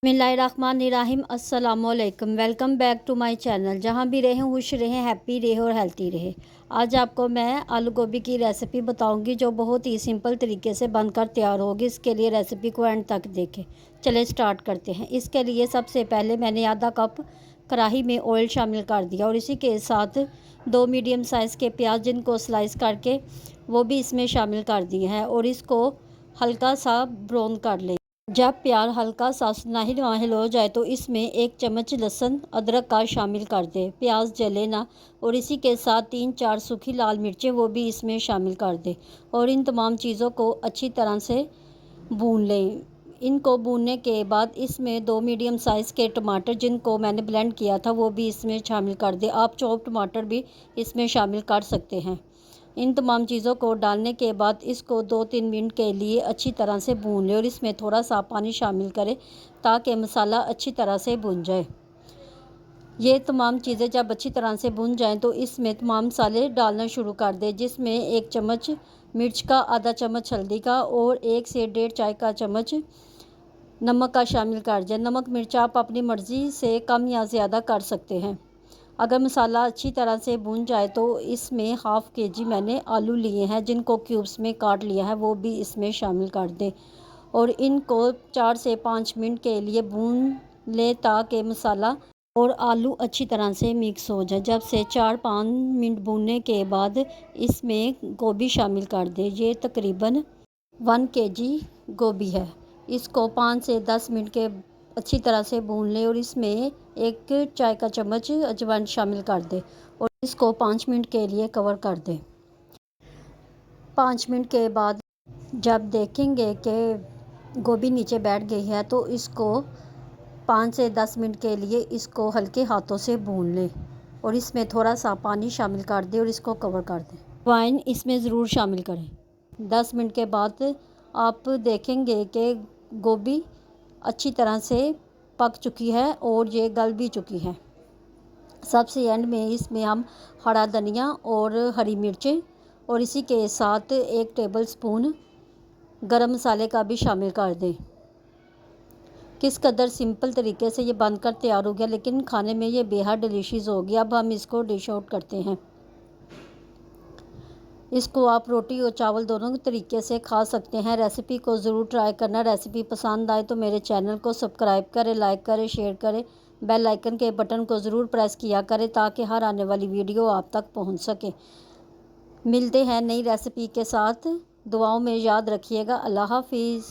बिस्मिल्लाहिर्रहमानिर्रहीम अस्सलामुअलैकुम। Welcome back to my channel. जहाँ भी रहें खुश रहें, हैप्पी रहें और हेल्थी रहें। आज आपको मैं आलू गोभी की रेसिपी बताऊंगी जो बहुत ही सिंपल तरीके से बनकर तैयार होगी। इसके लिए रेसिपी को एंड तक देखें। चले स्टार्ट करते हैं। इसके लिए सबसे पहले मैंने आधा कप कढ़ाई में ऑयल शामिल कर दिया और इसी के साथ 2 मीडियम साइज़ के प्याज जिनको स्लाइस करके वो भी इसमें शामिल कर दिए हैं और इसको हल्का सा ब्राउन कर लें। जब प्याज हल्का सा सुनहरी हो जाए तो इसमें 1 चम्मच लहसुन अदरक का शामिल कर दें। प्याज जले ना और इसी के साथ 3-4 सूखी लाल मिर्चें वो भी इसमें शामिल कर दें और इन तमाम चीज़ों को अच्छी तरह से भून लें। इनको भूनने के बाद इसमें 2 मीडियम साइज़ के टमाटर जिनको मैंने ब्लेंड किया था वो भी इसमें शामिल कर दें। आप चॉप टमाटर भी इसमें शामिल कर सकते हैं। इन तमाम चीज़ों को डालने के बाद इसको 2-3 मिनट के लिए अच्छी तरह से भून लें और इसमें थोड़ा सा पानी शामिल करें ताकि मसाला अच्छी तरह से भुन जाए। ये तमाम चीज़ें जब अच्छी तरह से भुन जाएं तो इसमें तमाम मसाले डालना शुरू कर दें, जिसमें 1 चम्मच मिर्च का, आधा चम्मच हल्दी का और 1 से 1.5 चाय का चम्मच नमक का शामिल कर दें। नमक मिर्च आप अपनी मर्ज़ी से कम या ज़्यादा कर सकते हैं। अगर मसाला अच्छी तरह से भून जाए तो इसमें हाफ़ केजी मैंने आलू लिए हैं जिनको क्यूब्स में काट लिया है वो भी इसमें शामिल कर दें और इनको 4 से 5 मिनट के लिए भून लें ताकि मसाला और आलू अच्छी तरह से मिक्स हो जाए। जब से 4-5 मिनट भूनने के बाद इसमें गोभी शामिल कर दें। ये तकरीबन 1 केजी गोभी है। इसको 5 से 10 मिनट के अच्छी तरह से भून लें और इसमें 1 चाय का चम्मच अजवाइन शामिल कर दें और इसको 5 मिनट के लिए कवर कर दें। 5 मिनट के बाद जब देखेंगे कि गोभी नीचे बैठ गई है तो इसको 5 से 10 मिनट के लिए इसको हल्के हाथों से भून लें और इसमें थोड़ा सा पानी शामिल कर दें और इसको कवर कर दें। अजवाइन इसमें ज़रूर शामिल करें। 10 मिनट के बाद आप देखेंगे कि गोभी अच्छी तरह से पक चुकी है और ये गल भी चुकी है। सबसे एंड में इसमें हम हरा धनिया और हरी मिर्चें और इसी के साथ 1 टेबलस्पून गरम मसाले का भी शामिल कर दें। किस कदर सिंपल तरीके से ये बनकर तैयार हो गया, लेकिन खाने में ये बेहद डिलीशियस हो गया। अब हम इसको डिश आउट करते हैं। इसको आप रोटी और चावल दोनों तरीके से खा सकते हैं। रेसिपी को ज़रूर ट्राई करना। रेसिपी पसंद आए तो मेरे चैनल को सब्सक्राइब करें, लाइक करें, शेयर करें। बेल आइकन के बटन को ज़रूर प्रेस किया करें ताकि हर आने वाली वीडियो आप तक पहुंच सके। मिलते हैं नई रेसिपी के साथ। दुआओं में याद रखिएगा। अल्लाह हाफिज़।